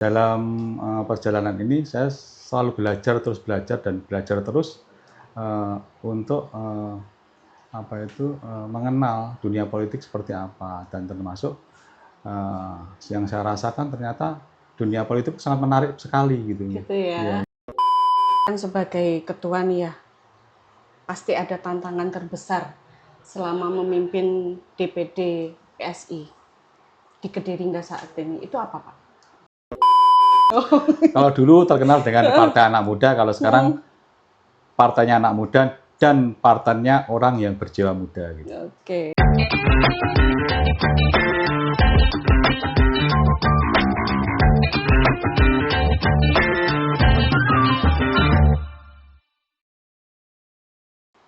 Dalam perjalanan ini saya selalu belajar terus untuk mengenal dunia politik seperti apa, dan termasuk yang saya rasakan ternyata dunia politik sangat menarik sekali gitu. Gitu ya. Kan sebagai ketua nih ya, pasti ada tantangan terbesar selama memimpin DPD PSI di Kediri hingga saat ini. Itu apa, Pak? Kalau dulu terkenal dengan partai anak muda, kalau sekarang partainya anak muda dan partainya orang yang berjiwa muda gitu. Oke.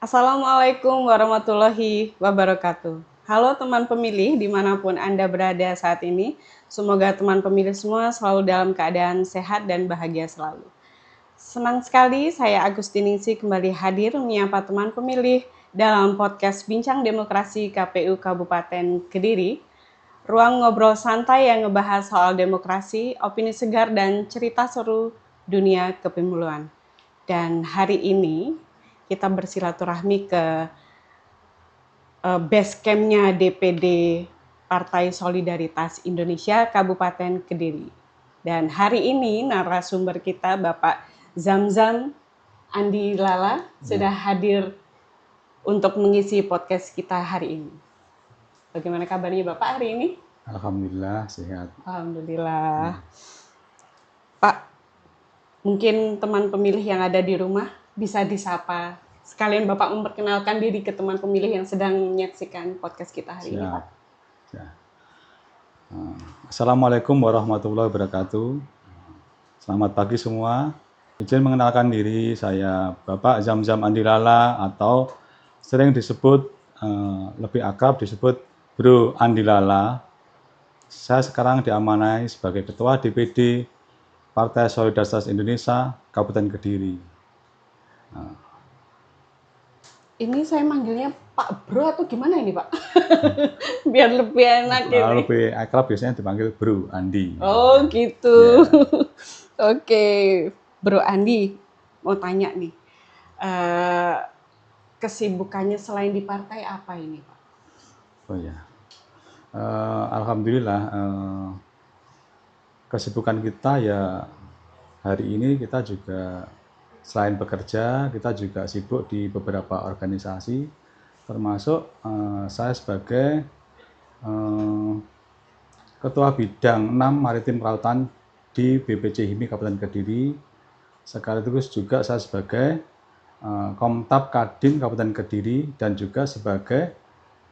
Assalamualaikum warahmatullahi wabarakatuh. Halo teman pemilih dimanapun Anda berada saat ini. Semoga teman pemilih semua selalu dalam keadaan sehat dan bahagia selalu. Senang sekali saya Agustiningsih kembali hadir menyapa teman pemilih dalam podcast Bincang Demokrasi KPU Kabupaten Kediri. Ruang ngobrol santai yang ngebahas soal demokrasi, opini segar, dan cerita seru dunia kepemiluan. Dan hari ini kita bersilaturahmi ke base camp-nya DPD Partai Solidaritas Indonesia Kabupaten Kediri. Dan hari ini narasumber kita Bapak Zamzam Andi Lala sudah hadir untuk mengisi podcast kita hari ini. Bagaimana kabarnya Bapak hari ini? Alhamdulillah sehat. Alhamdulillah. Pak, mungkin teman pemilih yang ada di rumah bisa disapa. Sekalian Bapak memperkenalkan diri ke teman pemilih yang sedang menyaksikan podcast kita hari ini, Pak. Assalamualaikum warahmatullahi wabarakatuh. Selamat pagi semua. Izin mengenalkan diri, saya Bapak Zamzam Andi Lala, atau sering disebut lebih akrab disebut Bro Andi Lala. Saya sekarang diamanai sebagai Ketua DPD Partai Solidaritas Indonesia Kabupaten Kediri. Ini saya manggilnya Pak Bro atau gimana ini, Pak? Biar lebih enak ini. Lebih akrab biasanya dipanggil Bro Andi. Oh gitu. Yeah. Oke, Bro Andi, mau tanya nih, kesibukannya selain di partai apa ini, Pak? Oh ya, alhamdulillah kesibukan kita ya hari ini kita juga selain bekerja, kita juga sibuk di beberapa organisasi, termasuk saya sebagai Ketua Bidang 6 Maritim Kelautan di BPC HIMI Kabupaten Kediri, sekaligus juga saya sebagai Komtab Kadin Kabupaten Kediri dan juga sebagai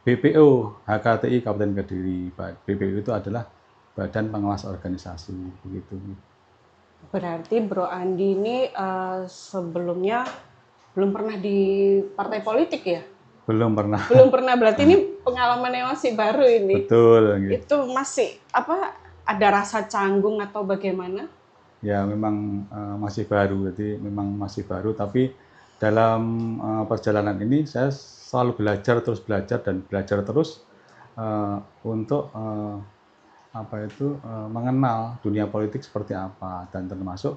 BPO HKTI Kabupaten Kediri. BPO itu adalah Badan Pengawas Organisasi, begitu. Berarti Bro Andi ini sebelumnya belum pernah di partai politik ya? Belum pernah. Belum pernah, berarti ini pengalamannya masih baru ini. Betul. Gitu. Itu masih ada rasa canggung atau bagaimana? Ya memang masih baru, jadi memang masih baru. Tapi dalam perjalanan ini saya selalu belajar terus untuk mengenal dunia politik seperti apa, dan termasuk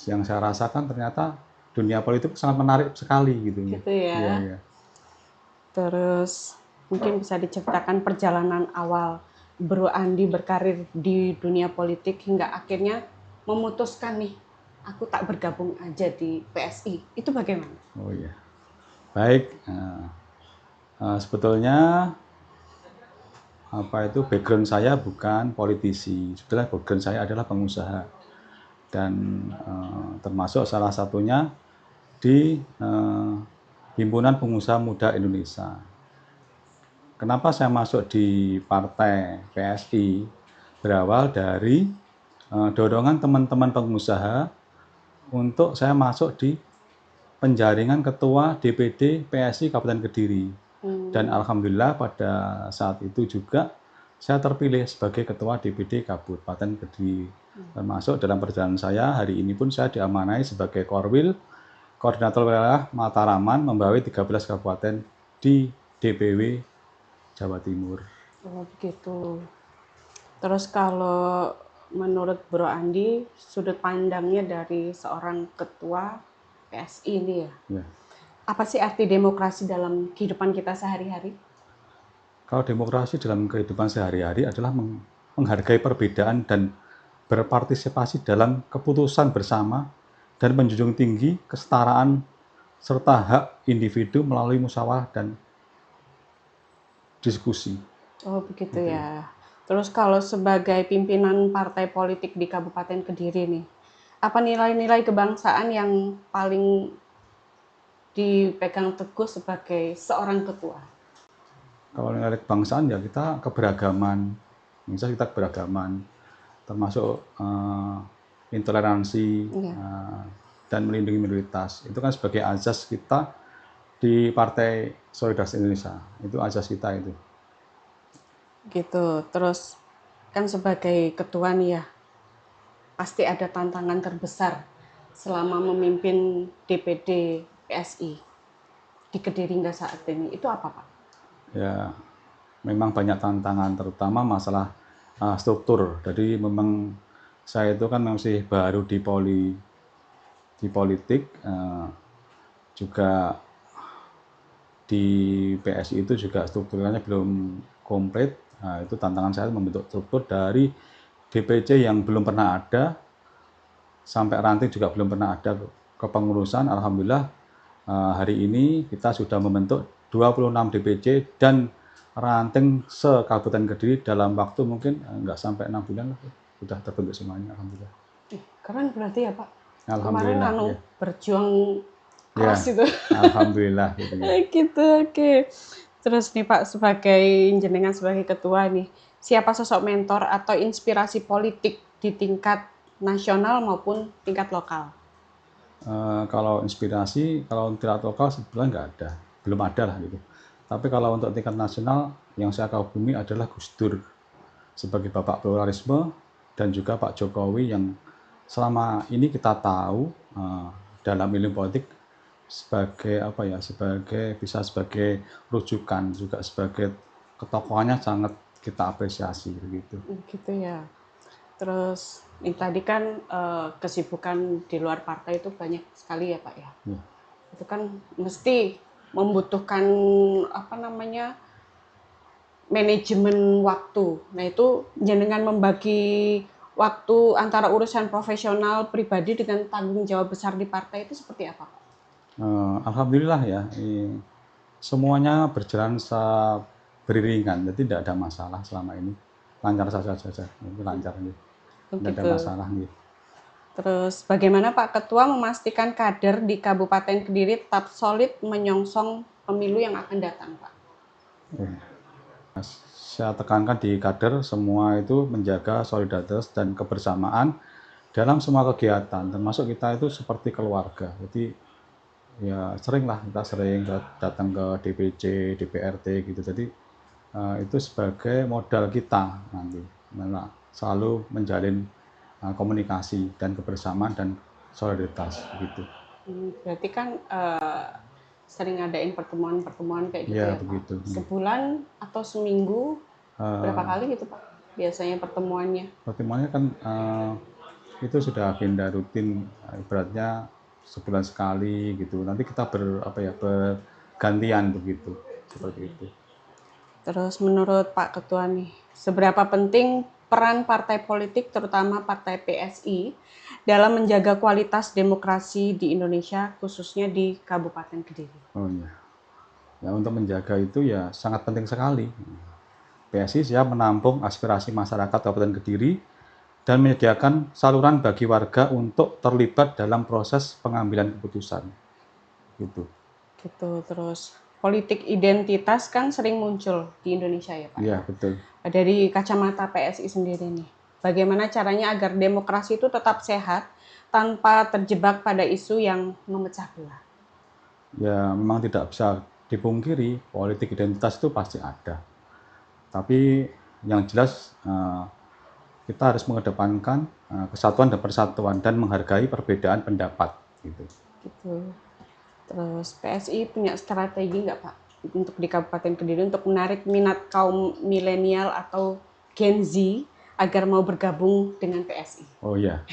yang saya rasakan ternyata dunia politik sangat menarik sekali gitu. Gitu ya. Ya. Terus mungkin bisa diceritakan perjalanan awal Bro Andi berkarir di dunia politik hingga akhirnya memutuskan nih, aku tak bergabung aja di PSI. Itu bagaimana? Oh iya, baik. Sebetulnya background saya bukan politisi, sebetulnya background saya adalah pengusaha, dan termasuk salah satunya di Himpunan Pengusaha Muda Indonesia. Kenapa saya masuk di partai PSI? Berawal dari dorongan teman-teman pengusaha untuk saya masuk di penjaringan Ketua DPD PSI Kabupaten Kediri. Dan alhamdulillah pada saat itu juga saya terpilih sebagai Ketua DPD Kabupaten Kediri. Termasuk dalam perjalanan saya hari ini pun saya diamanai sebagai Korwil, Koordinator Wilayah Mataraman, membawahi 13 kabupaten di DPW Jawa Timur. Oh begitu. Terus kalau menurut Bro Andi, sudut pandangnya dari seorang ketua PSI ini ya, Ya. apa sih arti demokrasi dalam kehidupan kita sehari-hari? Kalau demokrasi dalam kehidupan sehari-hari adalah menghargai perbedaan dan berpartisipasi dalam keputusan bersama dan menjunjung tinggi kesetaraan serta hak individu melalui musyawarah dan diskusi. Oh begitu ya. Terus kalau sebagai pimpinan partai politik di Kabupaten Kediri nih, apa nilai-nilai kebangsaan yang paling dipegang teguh sebagai seorang ketua? Kalau nilai kebangsaan ya kita keberagaman, misalnya kita keberagaman, termasuk intoleransi Iya. dan melindungi minoritas. Itu kan sebagai azas kita di Partai Solidaritas Indonesia. Itu azas kita itu. Gitu. Terus kan sebagai ketua nih ya, pasti ada tantangan terbesar selama memimpin DPD PSI di Kediri hingga saat ini. Itu apa, Pak? Ya, memang banyak tantangan, terutama masalah struktur. Jadi memang saya itu kan masih baru di politik, juga di PSI itu juga strukturnya belum komplit. Nah, itu tantangan saya membentuk struktur dari DPC yang belum pernah ada sampai ranting juga belum pernah ada kepengurusan. Alhamdulillah hari ini kita sudah membentuk 26 DPC dan ranting se-Kabupaten Kediri dalam waktu mungkin nggak sampai 6 bulan lah, sudah terbentuk semuanya. Alhamdulillah. Keren berarti ya, Pak. Kemarin Alhamdulillah. Ya. berjuang Ya, keras itu. alhamdulillah gitu ya. Gitu, oke. Terus nih Pak, sebagai jenengan sebagai ketua nih, siapa sosok mentor atau inspirasi politik di tingkat nasional maupun tingkat lokal? Kalau inspirasi, kalau tingkat lokal sebetulnya nggak ada, belum ada lah gitu. Tapi kalau untuk tingkat nasional, yang saya kagumi adalah Gus Dur sebagai bapak pluralisme dan juga Pak Jokowi yang selama ini kita tahu dalam ilmu politik sebagai apa ya, bisa sebagai rujukan, juga sebagai ketokohannya sangat kita apresiasi begitu. Gitu ya. Terus ini tadi kan kesibukan di luar partai itu banyak sekali ya Pak ya. Ya. Itu kan mesti membutuhkan apa namanya manajemen waktu. Nah itu jenengan membagi waktu antara urusan profesional pribadi dengan tanggung jawab besar di partai itu seperti apa Pak? Alhamdulillah ya, semuanya berjalan beriringan, jadi tidak ada masalah selama ini, lancar saja, itu lancar nih, tidak ada Begitu. masalah nih. Terus bagaimana Pak Ketua memastikan kader di Kabupaten Kediri tetap solid menyongsong pemilu yang akan datang Pak? Saya tekankan di kader semua itu menjaga solidaritas dan kebersamaan dalam semua kegiatan, termasuk kita itu seperti keluarga. Jadi ya kita sering datang ke DPC, DPRT gitu. Jadi itu sebagai modal kita nanti, selalu menjalin komunikasi dan kebersamaan dan solidaritas gitu. Berarti kan sering ngadain pertemuan-pertemuan kayak gitu Ya, ya begitu. Pak? Sebulan atau seminggu berapa kali gitu Pak? Biasanya pertemuannya? Pertemuannya kan itu sudah agenda rutin, ibaratnya sebulan sekali gitu. Nanti kita bergantian begitu, seperti itu. Terus menurut Pak Ketua nih, seberapa penting peran partai politik terutama partai PSI dalam menjaga kualitas demokrasi di Indonesia khususnya di Kabupaten Kediri? Oh iya. Ya, untuk menjaga itu ya sangat penting sekali. PSI siap menampung aspirasi masyarakat Kabupaten Kediri dan menyediakan saluran bagi warga untuk terlibat dalam proses pengambilan keputusan. Gitu. Gitu. Terus politik identitas kan sering muncul di Indonesia ya Pak? Iya, betul. Dari kacamata PSI sendiri nih, bagaimana caranya agar demokrasi itu tetap sehat tanpa terjebak pada isu yang memecah belah? Ya, memang tidak bisa dipungkiri politik identitas itu pasti ada. Tapi yang jelas kita harus mengedepankan kesatuan dan persatuan dan menghargai perbedaan pendapat gitu. Gitu. Terus PSI punya strategi nggak Pak untuk di Kabupaten Kediri untuk menarik minat kaum milenial atau Gen Z agar mau bergabung dengan PSI? Oh iya.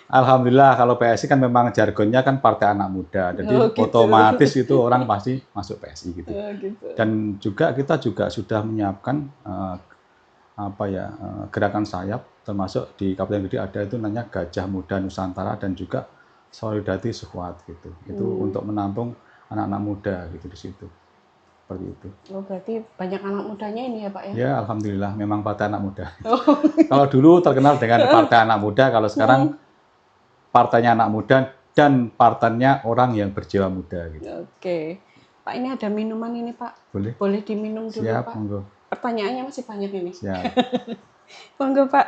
Alhamdulillah kalau PSI kan memang jargonnya kan Partai Anak Muda, jadi Oh gitu. otomatis itu orang pasti masuk PSI gitu. Oh gitu. Dan juga kita juga sudah menyiapkan gerakan sayap, termasuk di Kabupaten Kediri ada itu namanya Gajah Muda Nusantara dan juga Solidarity Squad gitu. Itu untuk menampung anak-anak muda gitu di situ. Seperti itu. Oh berarti banyak anak mudanya ini ya Pak ya? Ya alhamdulillah memang Partai Anak Muda. Oh. Kalau dulu terkenal dengan Partai Anak Muda, kalau sekarang partainya anak muda dan partainya orang yang berjiwa muda gitu. Oke. Pak ini ada minuman ini Pak. Boleh? Boleh diminum dulu Siap, Pak. monggo. Pertanyaannya masih banyak ini. Siap. Monggo Pak.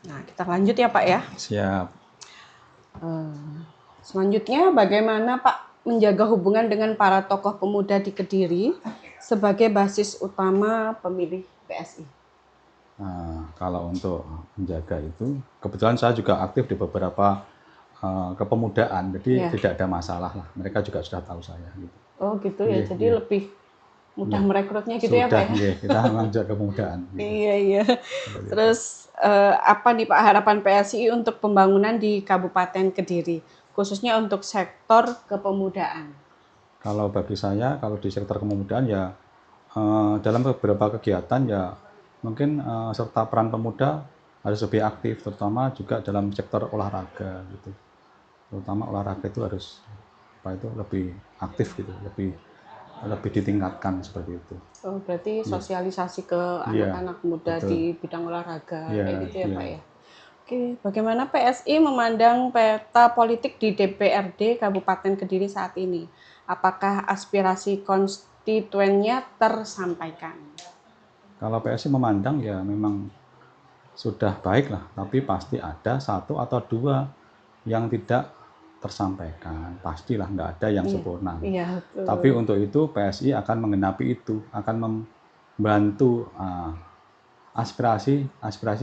Nah kita lanjut ya Pak ya. Siap. Selanjutnya bagaimana Pak menjaga hubungan dengan para tokoh pemuda di Kediri sebagai basis utama pemilih PSI? Nah, kalau untuk menjaga itu, kebetulan saya juga aktif di beberapa kepemudaan, jadi tidak ada masalah lah. Mereka juga sudah tahu saya. Gitu. Oh gitu ya, jadi lebih mudah merekrutnya gitu sudah, ya Pak ya? kita memang juga kepemudaan. Gitu. Iya. Terus apa nih Pak harapan PSI untuk pembangunan di Kabupaten Kediri, khususnya untuk sektor kepemudaan? Kalau bagi saya, kalau di sektor kepemudaan ya dalam beberapa kegiatan ya mungkin serta peran pemuda harus lebih aktif, terutama juga dalam sektor olahraga gitu. Terutama olahraga itu harus lebih aktif gitu, lebih ditingkatkan seperti itu. Oh, berarti sosialisasi ke anak-anak muda di bidang olahraga kayak gitu ya Pak ya. Oke, bagaimana PSI memandang peta politik di DPRD Kabupaten Kediri saat ini? Apakah aspirasi konstituennya tersampaikan? Kalau PSI memandang ya memang sudah baik lah, tapi pasti ada satu atau dua yang tidak tersampaikan. Pastilah nggak ada yang sempurna. Iya, tapi untuk itu PSI akan menggenapi itu, akan membantu aspirasi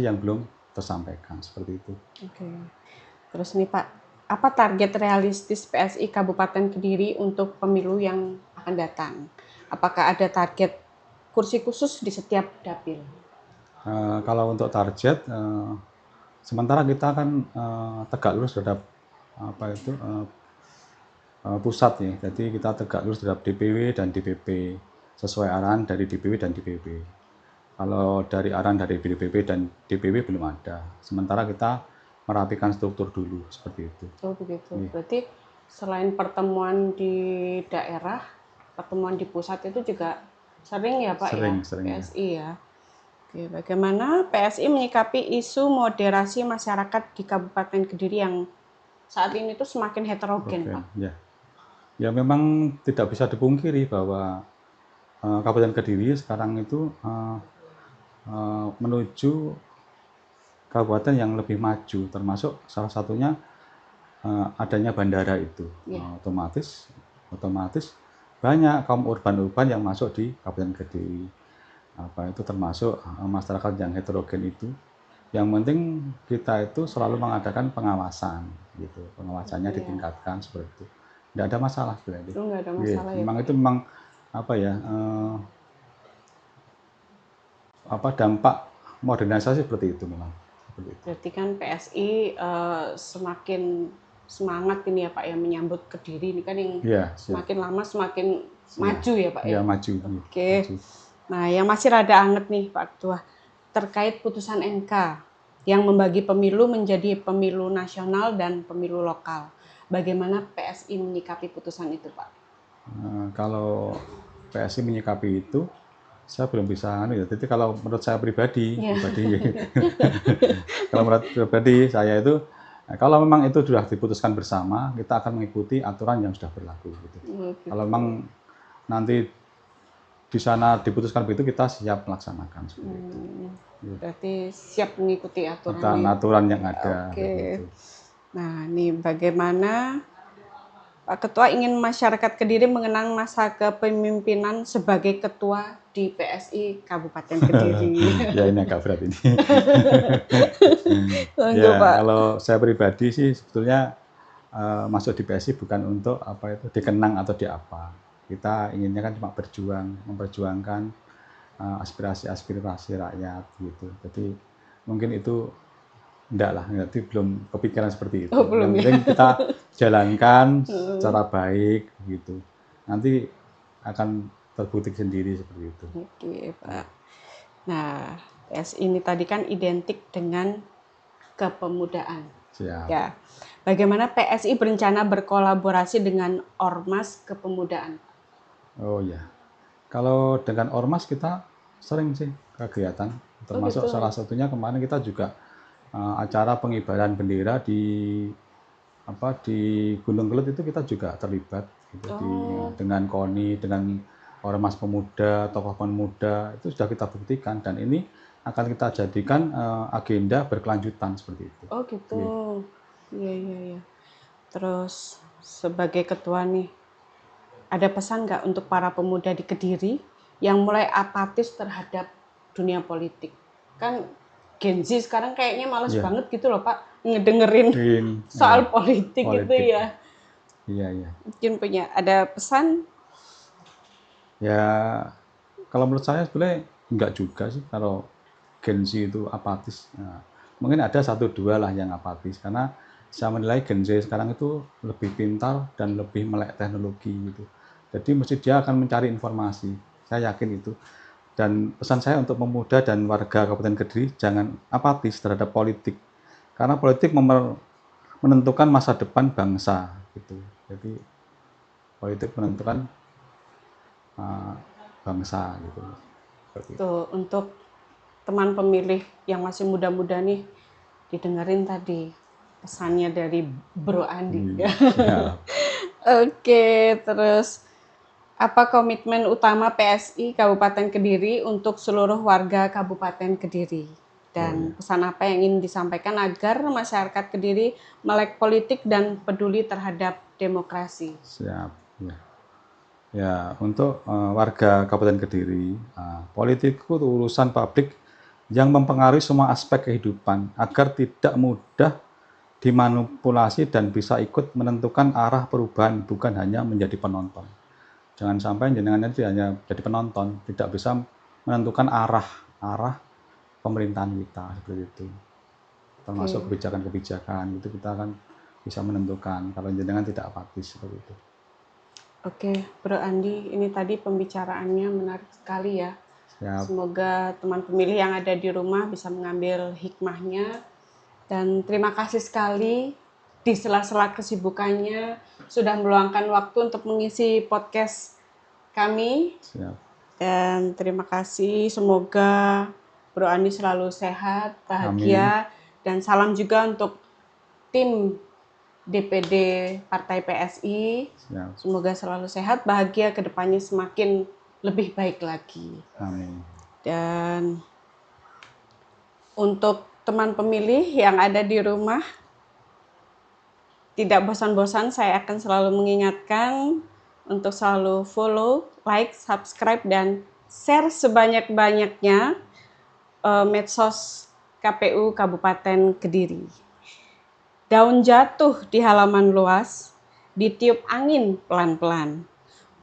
yang belum tersampaikan seperti itu. Oke. Terus nih Pak, apa target realistis PSI Kabupaten Kediri untuk pemilu yang akan datang? Apakah ada target kursi khusus di setiap dapil? Kalau untuk target, sementara kita kan tegak lurus terhadap pusat ya, jadi kita tegak lurus terhadap DPW dan DPP sesuai arahan dari DPW dan DPP. Kalau dari arahan dari DPP dan DPW belum ada, sementara kita merapikan struktur dulu seperti itu. Oh begitu. Berarti selain pertemuan di daerah, pertemuan di pusat itu juga sering ya Pak sering, PSI ya. Oke, bagaimana PSI menyikapi isu moderasi masyarakat di Kabupaten Kediri yang saat ini tuh semakin heterogen Pak? Ya memang tidak bisa dipungkiri bahwa Kabupaten Kediri sekarang itu menuju kabupaten yang lebih maju, termasuk salah satunya adanya bandara itu. Otomatis banyak kaum urban yang masuk di Kabupaten Kediri. Itu termasuk masyarakat yang heterogen itu. Yang penting kita itu selalu mengadakan pengawasan, gitu. Pengawasannya ditingkatkan seperti itu. Tidak ada masalah berarti. Nggak ada masalah ya. Memang itu memang dampak modernisasi seperti itu memang. Berarti kan PSI semakin semangat ini ya Pak ya menyambut Kediri ini kan yang semakin lama semakin maju ya Pak ya. Iya maju. Oke. Nah yang masih rada anget nih Pak Ketua terkait putusan MK yang membagi pemilu menjadi pemilu nasional dan pemilu lokal. Bagaimana PSI menyikapi putusan itu Pak? Kalau PSI menyikapi itu saya belum bisa jadi kalau menurut saya pribadi kalau menurut pribadi saya itu kalau memang itu sudah diputuskan bersama kita akan mengikuti aturan yang sudah berlaku gitu. Kalau memang nanti di sana diputuskan begitu kita siap melaksanakan seperti itu. Berarti siap mengikuti aturan yang ada. Oke. Nah, ini bagaimana Pak Ketua ingin masyarakat Kediri mengenang masa kepemimpinan sebagai ketua di PSI Kabupaten Kediri. Ya ini agak berat ini. Monggo, Ya Pak. kalau saya pribadi sih sebetulnya masuk di PSI bukan untuk apa itu dikenang atau diapa. Kita inginnya kan cuma berjuang, memperjuangkan aspirasi-aspirasi rakyat gitu. Jadi mungkin itu enggak lah, nanti belum kepikiran seperti itu. Oh, belum Yang ya. penting kita jalankan secara baik gitu. Nanti akan terbukti sendiri seperti itu. Oke, Pak. Nah, PSI ini tadi kan identik dengan kepemudaan. Siap. Ya. Bagaimana PSI berencana berkolaborasi dengan Ormas Kepemudaan? Oh ya. Kalau dengan Ormas kita sering sih kegiatan, termasuk gitu. salah satunya kemarin kita juga acara pengibaran bendera di Gunung Kelut itu kita juga terlibat gitu, dengan KONI, dengan Ormas Pemuda, tokoh pemuda itu sudah kita buktikan dan ini akan kita jadikan agenda berkelanjutan seperti itu. Oh gitu. Iya. Terus sebagai ketua nih, ada pesan nggak untuk para pemuda di Kediri yang mulai apatis terhadap dunia politik? Kan Gen Z sekarang kayaknya males banget gitu loh Pak, ngedengerin soal politik gitu ya. Iya. Mungkin punya ada pesan? Ya, kalau menurut saya sebenarnya enggak juga sih kalau Gen Z itu apatis. Nah, mungkin ada satu dua lah yang apatis karena saya menilai Gen Z sekarang itu lebih pintar dan lebih melek teknologi gitu. Jadi mesti dia akan mencari informasi. Saya yakin itu. Dan pesan saya untuk pemuda dan warga Kabupaten Kediri jangan apatis terhadap politik. Karena politik menentukan masa depan bangsa gitu. Jadi politik menentukan bangsa gitu. Tuh, untuk teman pemilih yang masih muda-muda nih, didengerin tadi pesannya dari Bro Andi. Oke, terus apa komitmen utama PSI Kabupaten Kediri untuk seluruh warga Kabupaten Kediri? Dan pesan apa yang ingin disampaikan agar masyarakat Kediri melek politik dan peduli terhadap demokrasi? Siap. Ya, untuk warga Kabupaten Kediri, politik itu urusan publik yang mempengaruhi semua aspek kehidupan agar tidak mudah dimanipulasi dan bisa ikut menentukan arah perubahan, bukan hanya menjadi penonton. Jangan sampai jenengan itu hanya jadi penonton, tidak bisa menentukan arah pemerintahan kita seperti itu. Termasuk kebijakan-kebijakan itu kita akan bisa menentukan kalau jenengan tidak apatis seperti itu. Oke, Bro Andi, ini tadi pembicaraannya menarik sekali ya. Siap. Semoga teman pemilih yang ada di rumah bisa mengambil hikmahnya. Dan terima kasih sekali di sela-sela kesibukannya sudah meluangkan waktu untuk mengisi podcast kami. Siap. Dan terima kasih, semoga Bro Andi selalu sehat, bahagia. Amin. Dan salam juga untuk tim DPD Partai PSI. Siap. Semoga selalu sehat, bahagia, kedepannya semakin lebih baik lagi. Amin. Dan untuk teman pemilih yang ada di rumah, tidak bosan-bosan saya akan selalu mengingatkan untuk selalu follow, like, subscribe, dan share sebanyak-banyaknya medsos KPU Kabupaten Kediri. Daun jatuh di halaman luas, ditiup angin pelan-pelan.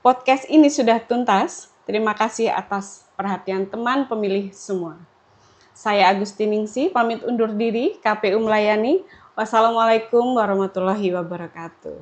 Podcast ini sudah tuntas. Terima kasih atas perhatian teman pemilih semua. Saya Agustiningsih, pamit undur diri, KPU melayani. Wassalamualaikum warahmatullahi wabarakatuh.